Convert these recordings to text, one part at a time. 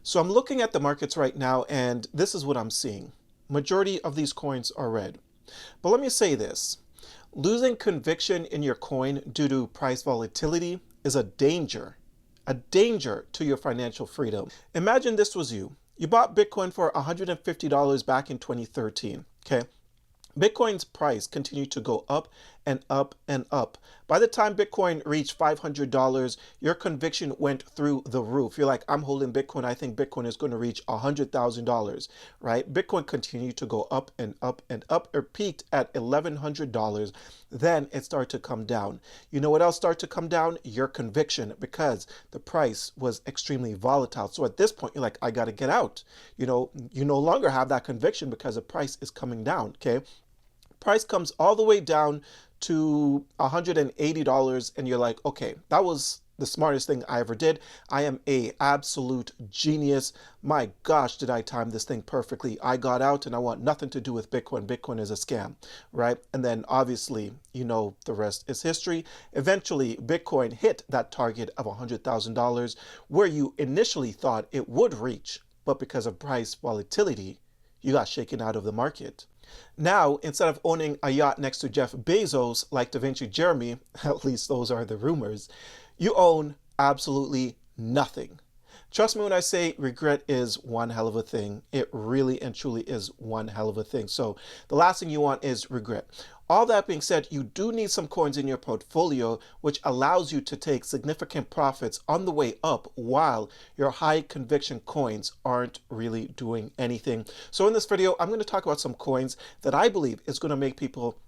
So I'm looking at the markets right now, and this is what I'm seeing. Majority of these coins are red. But let me say this. Losing conviction in your coin due to price volatility is a danger to your financial freedom. Imagine this was you. You bought Bitcoin for $150 back in 2013, okay? Bitcoin's price continued to go up and up and up. By the time Bitcoin reached $500, your conviction went through the roof. You're like, I'm holding Bitcoin. I think Bitcoin is going to reach $100,000, right? Bitcoin continued to go up and up and up. It peaked at $1,100. Then it started to come down. You know what else started to come down? Your conviction, because the price was extremely volatile. So at this point, you're like, I got to get out. You no longer have that conviction because the price is coming down, okay? Price comes all the way down to $180 and you're like, okay, that was the smartest thing I ever did. I am a absolute genius. My gosh, did I time this thing perfectly. I got out and I want nothing to do with Bitcoin. Bitcoin is a scam, right? And then obviously, the rest is history. Eventually, Bitcoin hit that target of $100,000 where you initially thought it would reach, but because of price volatility, you got shaken out of the market. Now, instead of owning a yacht next to Jeff Bezos, like Da Vinci Jeremy, at least those are the rumors, you own absolutely nothing. Trust me when I say regret is one hell of a thing. It really and truly is one hell of a thing. So the last thing you want is regret. All that being said, you do need some coins in your portfolio, which allows you to take significant profits on the way up while your high conviction coins aren't really doing anything. So in this video, I'm going to talk about some coins that I believe is going to make people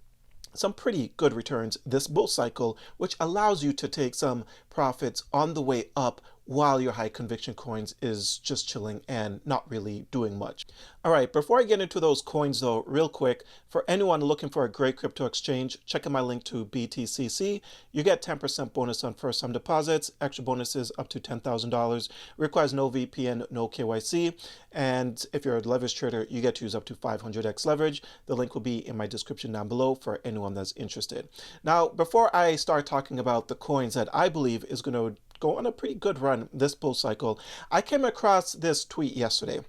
some pretty good returns this bull cycle, which allows you to take some profits on the way up while your high conviction coins is just chilling and not really doing much. All right, before I get into those coins though, real quick, for anyone looking for a great crypto exchange, check out my link to BTCC. You get 10% bonus on first time deposits, extra bonuses up to $10,000, requires no VPN, no KYC. And if you're a leverage trader, you get to use up to 500x leverage. The link will be in my description down below for anyone that's interested. Now, before I start talking about the coins that I believe is going to go on a pretty good run this bull cycle, I came across this tweet yesterday.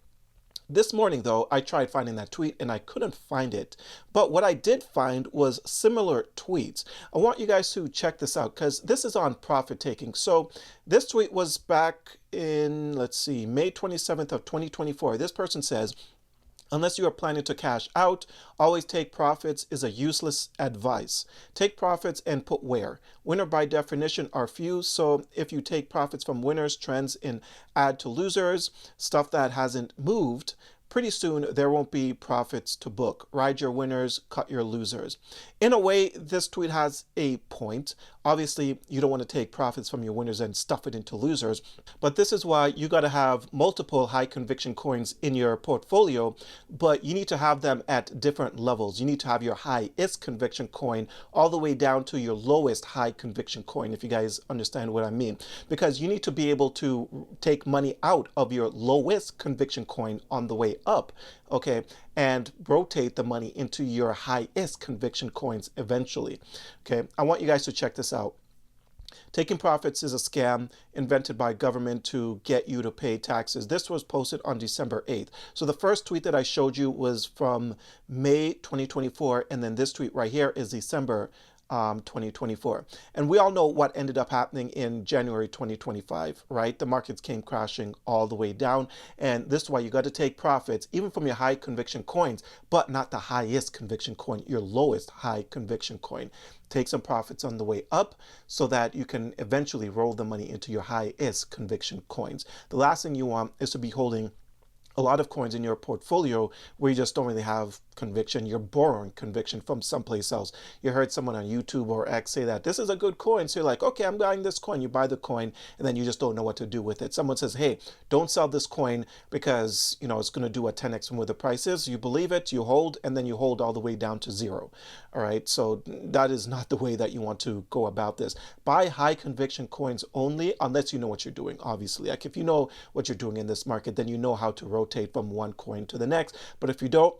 This morning, though, I tried finding that tweet and I couldn't find it. But what I did find was similar tweets. I want you guys to check this out because this is on profit taking. So this tweet was back in, May 27th of 2024. This person says, unless you are planning to cash out, always take profits is a useless advice. Take profits and put where. Winner by definition are few, so if you take profits from winners, trends in add to losers, stuff that hasn't moved, pretty soon there won't be profits to book. Ride your winners, cut your losers. In a way, this tweet has a point. Obviously, you don't want to take profits from your winners and stuff it into losers, but this is why you got to have multiple high conviction coins in your portfolio, but you need to have them at different levels. You need to have your highest conviction coin all the way down to your lowest high conviction coin, if you guys understand what I mean, because you need to be able to take money out of your lowest conviction coin on the way up, okay, and rotate the money into your highest conviction coins eventually. Okay, I want you guys to check this out. Taking profits is a scam invented by government to get you to pay taxes. This was posted on December 8th. So the first tweet that I showed you was from May 2024, and then this tweet right here is December 2024. And we all know what ended up happening in January 2025, right? The markets came crashing all the way down. And this is why you got to take profits, even from your high conviction coins, but not the highest conviction coin, your lowest high conviction coin. Take some profits on the way up so that you can eventually roll the money into your highest conviction coins. The last thing you want is to be holding a lot of coins in your portfolio where you just don't really have conviction. You're borrowing conviction from someplace else. You heard someone on YouTube or X say that this is a good coin. So you're like, okay, I'm buying this coin. You buy the coin and then you just don't know what to do with it. Someone says, hey, don't sell this coin because, it's going to do a 10x from where the price is. You believe it, you hold, and then you hold all the way down to zero. All right. So that is not the way that you want to go about this. Buy high conviction coins only, unless you know what you're doing, obviously. Like if you know what you're doing in this market, then you know how to rotate from one coin to the next. But if you don't,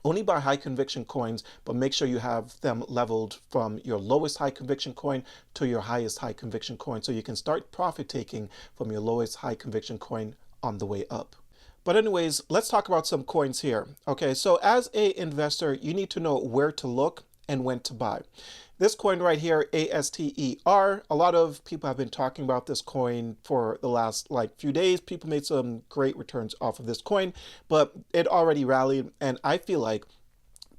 only buy high conviction coins, but make sure you have them leveled from your lowest high conviction coin to your highest high conviction coin so you can start profit taking from your lowest high conviction coin on the way up. But anyways, let's talk about some coins here. Okay, so as a investor, you need to know where to look and when to buy. This coin right here, ASTER, a lot of people have been talking about this coin for the last few days. People made some great returns off of this coin, but it already rallied, and I feel like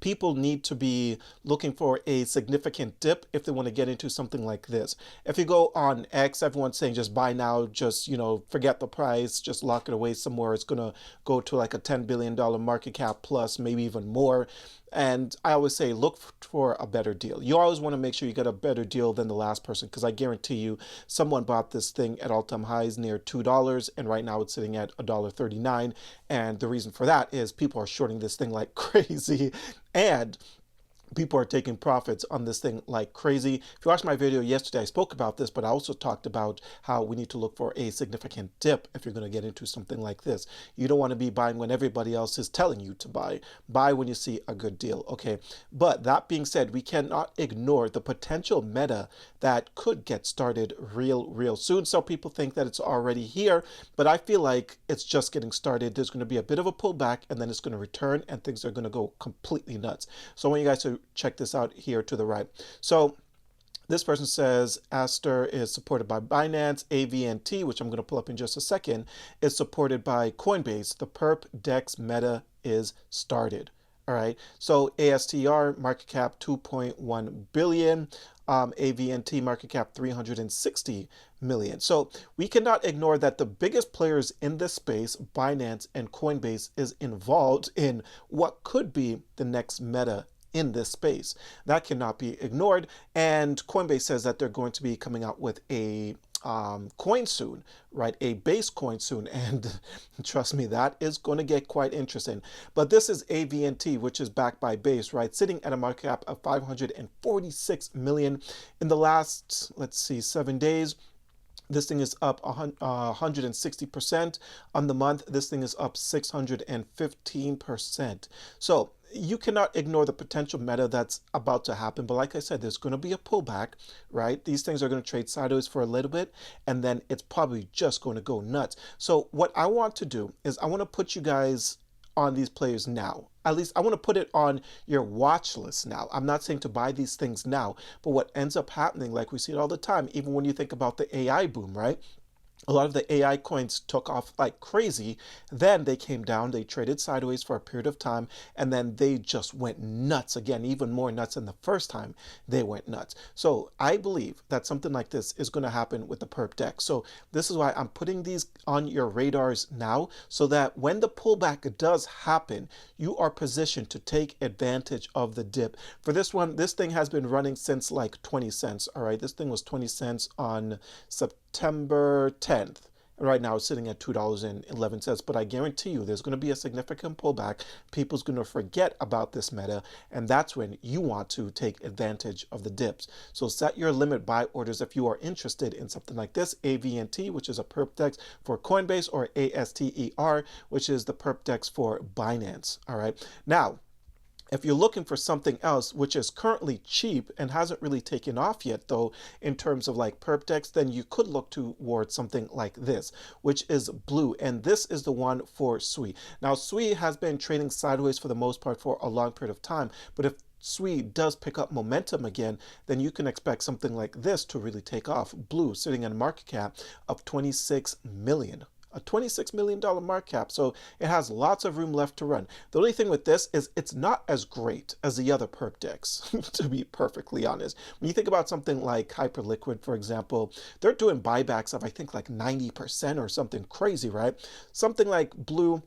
people need to be looking for a significant dip if they want to get into something like this. If you go on X, everyone's saying just buy now, just, forget the price, just lock it away somewhere. It's going to go to like a $10 billion market cap plus, maybe even more. And I always say, look for a better deal. You always want to make sure you get a better deal than the last person, because I guarantee you someone bought this thing at all-time highs near $2, and right now it's sitting at $1.39. And the reason for that is people are shorting this thing like crazy, and people are taking profits on this thing like crazy. If you watched my video yesterday, I spoke about this, but I also talked about how we need to look for a significant dip if you're going to get into something like this. You don't want to be buying when everybody else is telling you to buy. Buy when you see a good deal, okay? But that being said, we cannot ignore the potential meta that could get started real soon. Some people think that it's already here, but I feel like it's just getting started. There's going to be a bit of a pullback, and then it's going to return, and things are going to go completely nuts. So I want you guys to check this out here to the right. So this person says Aster is supported by Binance. AVNT, which I'm going to pull up in just a second, is supported by Coinbase. The perp-dex meta is started. All right. So ASTR market cap 2.1 billion. AVNT market cap 360 million. So we cannot ignore that the biggest players in this space, Binance and Coinbase, is involved in what could be the next meta in this space. That cannot be ignored. And Coinbase says that they're going to be coming out with a coin soon, right? A base coin soon. And trust me, that is going to get quite interesting. But this is AVNT, which is backed by Base, right? Sitting at a market cap of 546 million in the last, let's see, 7 days. This thing is up 160% on the month. This thing is up 615%. So you cannot ignore the potential meta that's about to happen. But like I said, there's going to be a pullback, right? These things are going to trade sideways for a little bit, and then it's probably just going to go nuts. So what I want to do is I want to put you guys on these players now. At least I want to put it on your watch list now. I'm not saying to buy these things now, but what ends up happening, like we see it all the time, even when you think about the AI boom, right? A lot of the AI coins took off like crazy. Then they came down, they traded sideways for a period of time, and then they just went nuts again, even more nuts than the first time they went nuts. So I believe that something like this is going to happen with the perp-dex. So this is why I'm putting these on your radars now, so that when the pullback does happen, you are positioned to take advantage of the dip. For this one, this thing has been running since like 20 cents. All right, this thing was 20 cents on September 10th. And right now it's sitting at $2.11. But I guarantee you there's going to be a significant pullback. People's going to forget about this meta. And that's when you want to take advantage of the dips. So set your limit buy orders if you are interested in something like this. AVNT, which is a perp-dex for Coinbase, or ASTER, which is the perp-dex for Binance. All right. Now, if you're looking for something else which is currently cheap and hasn't really taken off yet, though, in terms of like perp-dex, then you could look towards something like this, which is Blue. And this is the one for SUI. Now, SUI has been trading sideways for the most part for a long period of time. But if SUI does pick up momentum again, then you can expect something like this to really take off. Blue sitting at a market cap of 26 million. A $26 million market cap, so it has lots of room left to run. The only thing with this is it's not as great as the other perp-dex, to be perfectly honest. When you think about something like Hyperliquid, for example, they're doing buybacks of, I think, like 90% or something crazy, right? Something like Blue,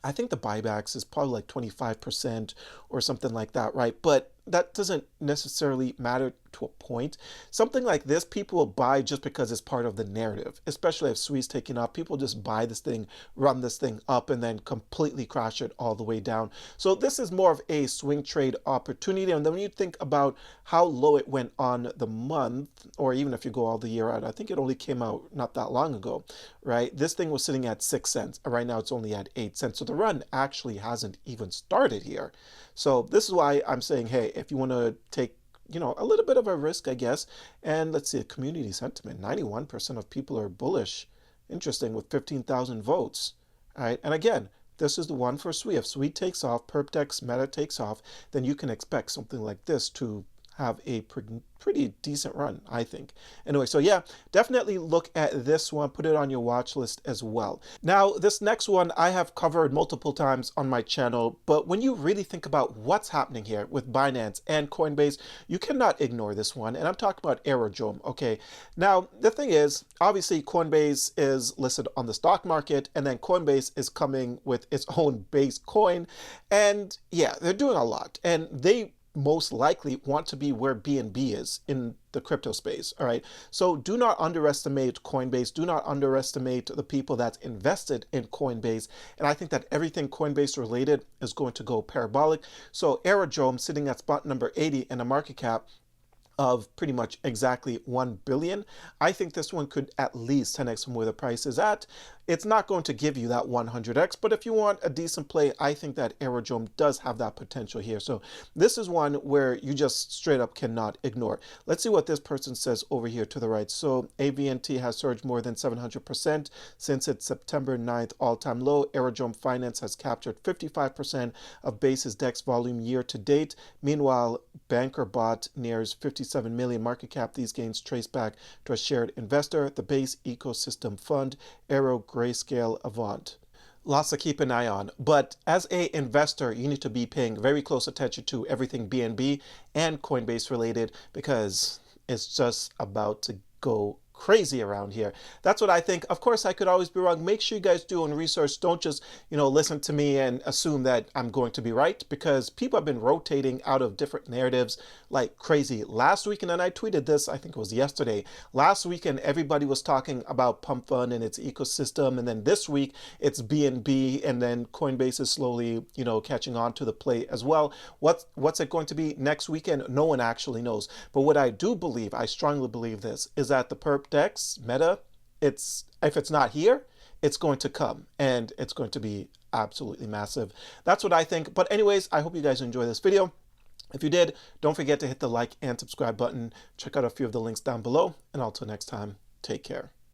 I think the buybacks is probably like 25% or something like that, right? But that doesn't necessarily matter to a point. Something like this, people will buy just because it's part of the narrative, especially if SUI's taking off. People just buy this thing, run this thing up, and then completely crash it all the way down. So this is more of a swing trade opportunity. And then when you think about how low it went on the month, or even if you go all the year out, I think it only came out not that long ago, right? This thing was sitting at 6 cents. Right now it's only at 8 cents. So the run actually hasn't even started here. So this is why I'm saying, hey, if you want to take, a little bit of a risk, I guess. And let's see, community sentiment, 91% of people are bullish. Interesting, with 15,000 votes. All right, and again, this is the one for SWE. If SWE takes off, perp-dex meta takes off, then you can expect something like this to have a pretty decent run, I think. Anyway, so yeah, definitely look at this one, put it on your watch list as well. Now, this next one I have covered multiple times on my channel, but when you really think about what's happening here with Binance and Coinbase, you cannot ignore this one, and I'm talking about Aerodrome, okay? Now, the thing is, obviously Coinbase is listed on the stock market, and then Coinbase is coming with its own base coin, and yeah, they're doing a lot, and they most likely want to be where BNB is in the crypto space. All right. So do not underestimate Coinbase. Do not underestimate the people that's invested in Coinbase. And I think that everything Coinbase related is going to go parabolic. So Aerodrome sitting at spot number 80 in a market cap of pretty much exactly 1 billion. I think this one could at least 10x from where the price is at. It's not going to give you that 100x, but if you want a decent play, I think that Aerodrome does have that potential here. So this is one where you just straight up cannot ignore. Let's see what this person says over here to the right. So AVNT has surged more than 700% since its September 9th all-time low. Aerodrome Finance has captured 55% of Base's DEX volume year to date. Meanwhile, BankerBot nears 57 million market cap. These gains trace back to a shared investor, the Base Ecosystem Fund, Aero Grayscale Avant. Lots to keep an eye on, but as a investor, you need to be paying very close attention to everything BNB and Coinbase related, because it's just about to go crazy around here. That's what I think. Of course, I could always be wrong. Make sure you guys do your research. Don't just, listen to me and assume that I'm going to be right, because people have been rotating out of different narratives like crazy. Last weekend, and I tweeted this, I think it was yesterday. Last weekend, everybody was talking about Pump Fund and its ecosystem. And then this week, it's BNB, and then Coinbase is slowly, catching on to the play as well. What's it going to be next weekend? No one actually knows. But what I do believe, I strongly believe this, is that the perp-dex meta, if it's not here, it's going to come, and it's going to be absolutely massive. That's what I think. But anyways, I hope you guys enjoy this video. If you did, don't forget to hit the like and subscribe button. Check out a few of the links down below, and until next time, take care.